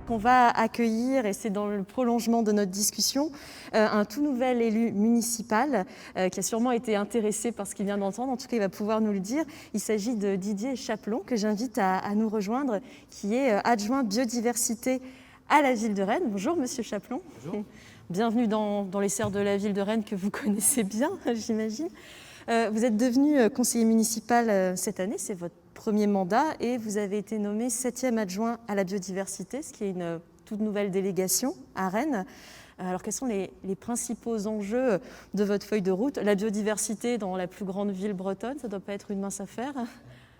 qu'on va accueillir, et c'est dans le prolongement de notre discussion, un tout nouvel élu municipal qui a sûrement été intéressé par ce qu'il vient d'entendre. En tout cas, il va pouvoir nous le dire. Il s'agit de Didier Chaplon, que j'invite à nous rejoindre, qui est adjoint biodiversité à la ville de Rennes. Bonjour, monsieur Chaplon. Bonjour. Bienvenue dans les serres de la ville de Rennes que vous connaissez bien, j'imagine. Vous êtes devenu conseiller municipal cette année, c'est votre premier mandat, et vous avez été nommé 7e adjoint à la biodiversité, ce qui est une toute nouvelle délégation à Rennes. Alors, quels sont les principaux enjeux de votre feuille de route? La biodiversité dans la plus grande ville bretonne, ça ne doit pas être une mince affaire.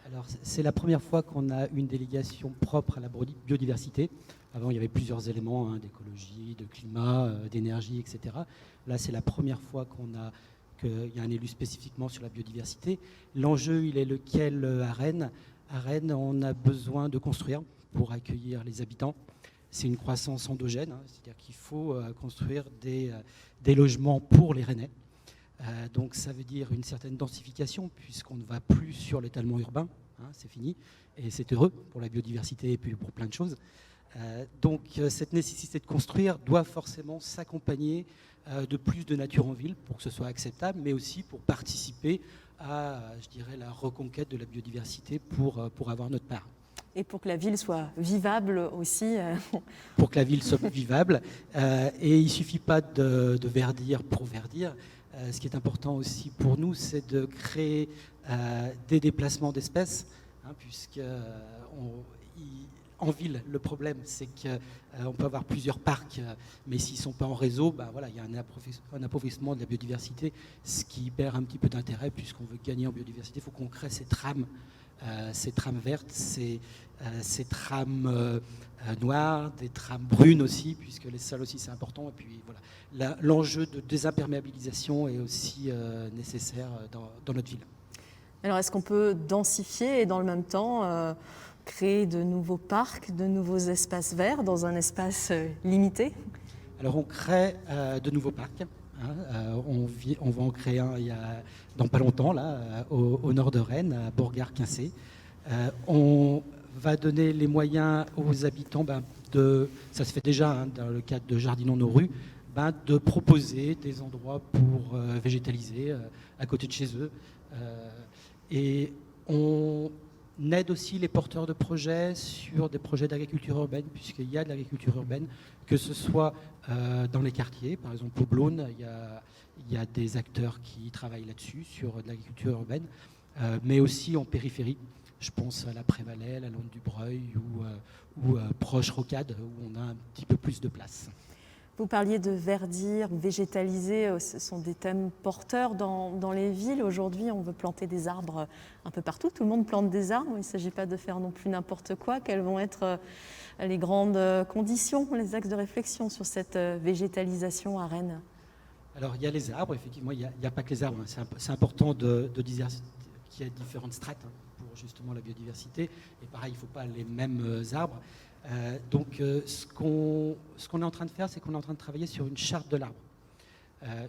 Alors, c'est la première fois qu'on a une délégation propre à la biodiversité. Avant, il y avait plusieurs éléments, d'écologie, de climat, d'énergie, etc. Là, c'est la première fois qu'il y a un élu spécifiquement sur la biodiversité. L'enjeu, il est lequel à Rennes? À Rennes, on a besoin de construire pour accueillir les habitants. C'est une croissance endogène, c'est-à-dire qu'il faut construire des logements pour les Rennais. Donc ça veut dire une certaine densification, puisqu'on ne va plus sur l'étalement urbain, c'est fini, et c'est heureux pour la biodiversité et puis pour plein de choses. Donc cette nécessité de construire doit forcément s'accompagner de plus de nature en ville pour que ce soit acceptable, mais aussi pour participer à, je dirais, la reconquête de la biodiversité pour avoir notre part. Et pour que la ville soit vivable aussi. Pour que la ville soit vivable. Et il ne suffit pas de verdir pour verdir. Ce qui est important aussi pour nous, c'est de créer des déplacements d'espèces, puisque en ville, le problème, c'est qu'on peut avoir plusieurs parcs, mais s'ils ne sont pas en réseau, il y a un appauvrissement de la biodiversité, ce qui perd un petit peu d'intérêt, puisqu'on veut gagner en biodiversité. Il faut qu'on crée ces trames vertes, ces trames noires, des trames brunes aussi, puisque les sols aussi c'est important. Et puis voilà, l'enjeu de désimperméabilisation est aussi nécessaire dans notre ville. Alors est-ce qu'on peut densifier et dans le même temps créer de nouveaux parcs, de nouveaux espaces verts dans un espace limité? Alors on crée de nouveaux parcs. On va en créer un dans pas longtemps, là, au nord de Rennes, à Bourgard-Quincé. On va donner les moyens aux habitants, ça se fait déjà dans le cadre de Jardinons nos rues, de proposer des endroits pour végétaliser à côté de chez eux. Et on aide aussi les porteurs de projets sur des projets d'agriculture urbaine, puisqu'il y a de l'agriculture urbaine, que ce soit dans les quartiers, par exemple au Blône, il y a des acteurs qui travaillent là-dessus, sur de l'agriculture urbaine, mais aussi en périphérie. Je pense à la Prévalais, à la Lande du Breuil ou proche Rocade, où on a un petit peu plus de place. Vous parliez de verdir, végétaliser, ce sont des thèmes porteurs dans les villes. Aujourd'hui, on veut planter des arbres un peu partout. Tout le monde plante des arbres. Il ne s'agit pas de faire non plus n'importe quoi. Quelles vont être les grandes conditions, les axes de réflexion sur cette végétalisation à Rennes? Alors, il y a les arbres, effectivement. Il n'y a pas que les arbres. C'est important de dire qu'il y a différentes strates pour justement la biodiversité. Et pareil, il ne faut pas les mêmes arbres. Donc ce qu'on est en train de faire, c'est qu'on est en train de travailler sur une charte de l'arbre.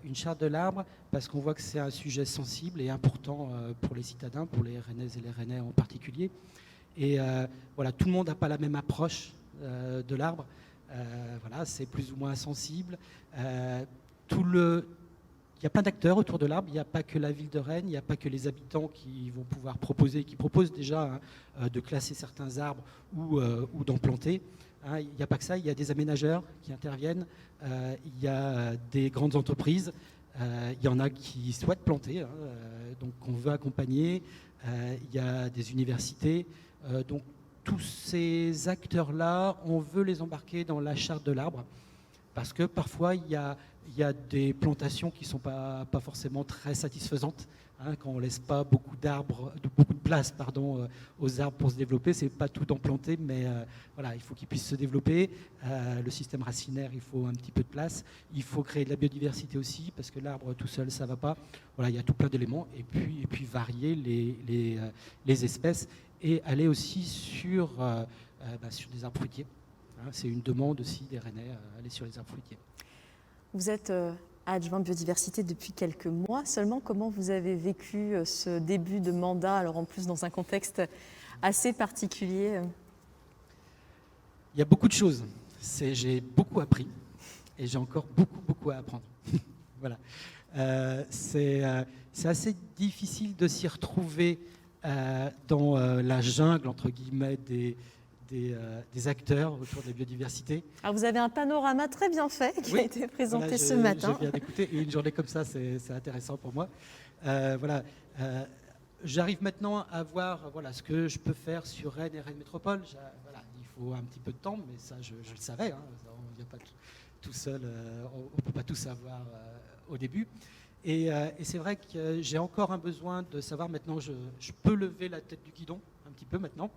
Une charte de l'arbre, parce qu'on voit que c'est un sujet sensible et important pour les citadins, pour les Rennaises et les Rennais en particulier. Et voilà, tout le monde n'a pas la même approche de l'arbre. Voilà, c'est plus ou moins sensible. Il y a plein d'acteurs autour de l'arbre, il n'y a pas que la ville de Rennes, il n'y a pas que les habitants qui vont pouvoir proposer, qui proposent déjà de classer certains arbres ou d'en planter. Il n'y a pas que ça, il y a des aménageurs qui interviennent, il y a des grandes entreprises, il y en a qui souhaitent planter, donc on veut accompagner, il y a des universités. Donc tous ces acteurs-là, on veut les embarquer dans la charte de l'arbre, parce que parfois il y a des plantations qui ne sont pas forcément très satisfaisantes. Quand on ne laisse pas beaucoup de place aux arbres pour se développer, c'est pas tout d'en planter, mais voilà, il faut qu'ils puissent se développer. Le système racinaire, il faut un petit peu de place. Il faut créer de la biodiversité aussi, parce que l'arbre tout seul, ça ne va pas. Voilà, il y a tout plein d'éléments. Et puis varier les espèces et aller aussi sur des arbres fruitiers. C'est une demande aussi des Rennais, aller sur les arbres fruitiers. Vous êtes adjoint biodiversité depuis quelques mois seulement. Comment vous avez vécu ce début de mandat, alors en plus dans un contexte assez particulier? Il y a beaucoup de choses. J'ai beaucoup appris et j'ai encore beaucoup à apprendre. Voilà. C'est assez difficile de s'y retrouver dans la jungle, entre guillemets, des acteurs autour de la biodiversité. Alors vous avez un panorama très bien fait qui a été présenté ce matin. Je viens d'écouter, et une journée comme ça, c'est intéressant pour moi. Voilà. J'arrive maintenant à voir ce que je peux faire sur Rennes et Rennes Métropole. Voilà, il faut un petit peu de temps, mais ça, je le savais. Hein. On ne vient pas tout seul, on ne peut pas tout savoir au début. Et c'est vrai que j'ai encore un besoin de savoir maintenant, je peux lever la tête du guidon un petit peu maintenant.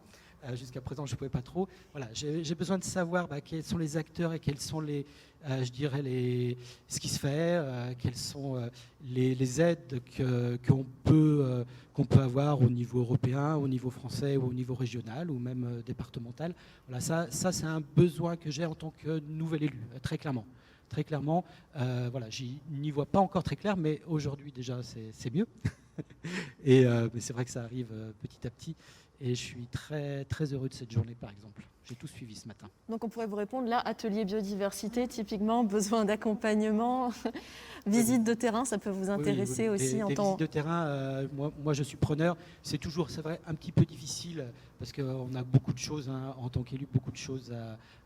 Jusqu'à présent, je ne pouvais pas trop. Voilà, j'ai besoin de savoir quels sont les acteurs et quels sont je dirais ce qui se fait, quelles sont les aides qu'on peut avoir au niveau européen, au niveau français ou au niveau régional ou même départemental. Voilà, ça c'est un besoin que j'ai en tant que nouvel élu, très clairement. Très clairement, voilà, je n'y vois pas encore très clair, mais aujourd'hui déjà c'est mieux. Mais c'est vrai que ça arrive petit à petit. Et je suis très, très heureux de cette journée, par exemple. J'ai tout suivi ce matin. Donc on pourrait vous répondre, là, atelier biodiversité, typiquement, besoin d'accompagnement, visite de terrain, ça peut vous intéresser aussi des visites de terrain, moi je suis preneur. C'est toujours, c'est vrai, un petit peu difficile, parce qu'on a beaucoup de choses, hein, en tant qu'élu, beaucoup de choses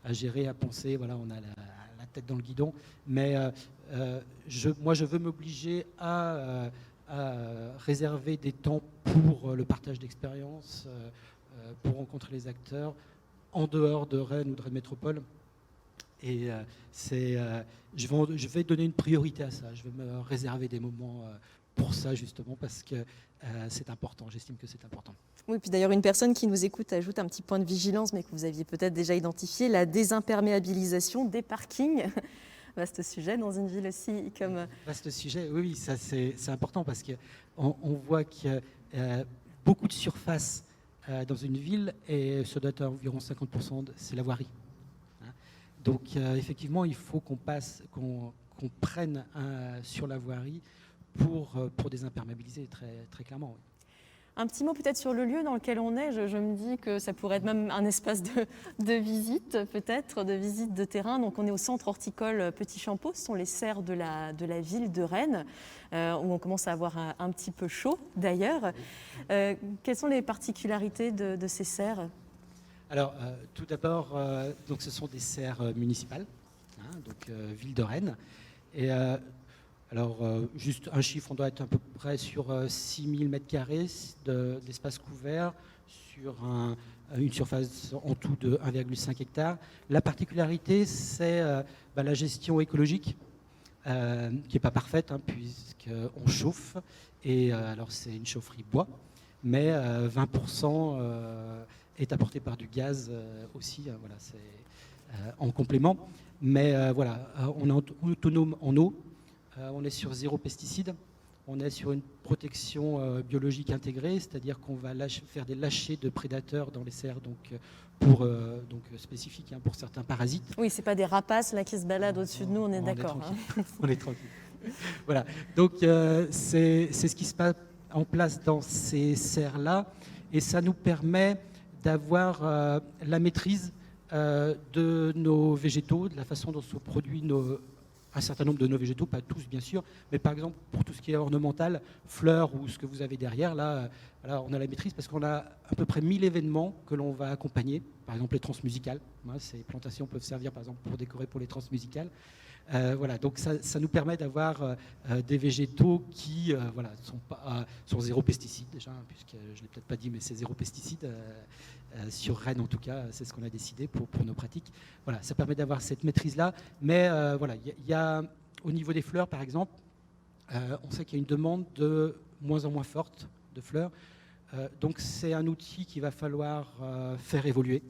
à gérer, à penser. Voilà, on a la tête dans le guidon. Mais moi, je veux m'obliger à réserver des temps pour le partage d'expériences, pour rencontrer les acteurs en dehors de Rennes ou de Rennes Métropole. Et je vais donner une priorité à ça. Je vais me réserver des moments pour ça, justement, parce que c'est important. J'estime que c'est important. Oui, puis d'ailleurs, une personne qui nous écoute ajoute un petit point de vigilance, mais que vous aviez peut-être déjà identifié, la désimperméabilisation des parkings. Vaste sujet dans une ville aussi comme... Vaste sujet, oui, ça c'est important parce qu'on voit qu'il y a beaucoup de surface dans une ville et ça doit être à environ 50%, c'est la voirie. Hein. Donc effectivement, il faut qu'on prenne sur la voirie pour désimperméabiliser très, très clairement. Oui. Un petit mot peut-être sur le lieu dans lequel on est. Je me dis que ça pourrait être même un espace de visite, peut-être, de visite de terrain. Donc on est au centre horticole Petit Champeau, ce sont les serres de la ville de Rennes, où on commence à avoir un petit peu chaud d'ailleurs. Quelles sont les particularités de ces serres ? Alors tout d'abord, donc ce sont des serres municipales, hein, donc ville de Rennes. Et alors, juste un chiffre, on doit être à peu près sur 6000 m² d'espace couvert sur une surface en tout de 1,5 hectare. La particularité, c'est la gestion écologique, qui n'est pas parfaite, hein, puisqu'on chauffe. Et alors, c'est une chaufferie bois, mais 20% est apporté par du gaz aussi. Voilà, c'est en complément. Mais voilà, on est autonome en eau. On est sur 0 pesticides, on est sur une protection biologique intégrée, c'est-à-dire qu'on va faire des lâchers de prédateurs dans les serres, donc spécifiques, hein, pour certains parasites. Oui, c'est pas des rapaces là qui se baladent au-dessus de nous, on est d'accord. On est tranquille. Voilà, donc c'est ce qui se passe en place dans ces serres-là, et ça nous permet d'avoir la maîtrise de nos végétaux, de la façon dont sont produits un certain nombre de nos végétaux, pas tous bien sûr, mais par exemple pour tout ce qui est ornemental, fleurs ou ce que vous avez derrière, là on a la maîtrise parce qu'on a à peu près 1000 événements que l'on va accompagner, par exemple les transmusicales. Ces plantations peuvent servir par exemple pour décorer pour les transmusicales. Voilà, donc ça nous permet d'avoir des végétaux qui sont 0 pesticides déjà, hein, puisque je ne l'ai peut-être pas dit, mais c'est 0 pesticides. Sur Rennes en tout cas, c'est ce qu'on a décidé pour nos pratiques. Voilà, ça permet d'avoir cette maîtrise-là. Mais voilà, il y a au niveau des fleurs par exemple, on sait qu'il y a une demande de moins en moins forte de fleurs. Donc c'est un outil qu'il va falloir faire évoluer,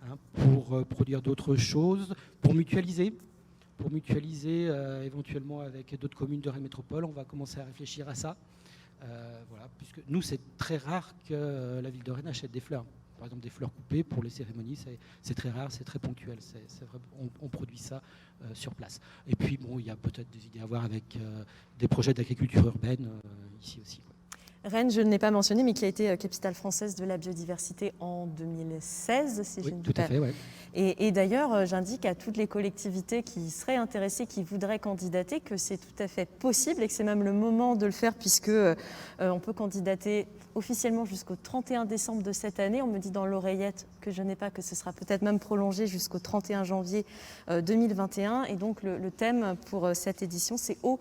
hein, pour produire d'autres choses, pour mutualiser éventuellement avec d'autres communes de Rennes Métropole. On va commencer à réfléchir à ça. Voilà, puisque nous, c'est très rare que la ville de Rennes achète des fleurs. Par exemple, des fleurs coupées pour les cérémonies, c'est très rare, c'est très ponctuel. On produit ça sur place. Et puis, bon, il y a peut-être des idées à voir avec des projets d'agriculture urbaine ici aussi. Quoi. Rennes, je ne l'ai pas mentionné, mais qui a été capitale française de la biodiversité en 2016, si je Oui, ne tout à fait, ouais. Et d'ailleurs, j'indique à toutes les collectivités qui seraient intéressées, qui voudraient candidater, que c'est tout à fait possible et que c'est même le moment de le faire, puisque on peut candidater officiellement jusqu'au 31 décembre de cette année. On me dit dans l'oreillette que je n'ai pas, que ce sera peut-être même prolongé jusqu'au 31 janvier 2021. Et donc le thème pour cette édition, c'est eau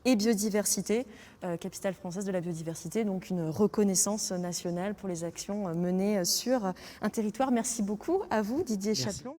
et biodiversité, capitale française de la biodiversité, donc une reconnaissance nationale pour les actions menées sur un territoire. Merci beaucoup à vous, Didier Chapelon.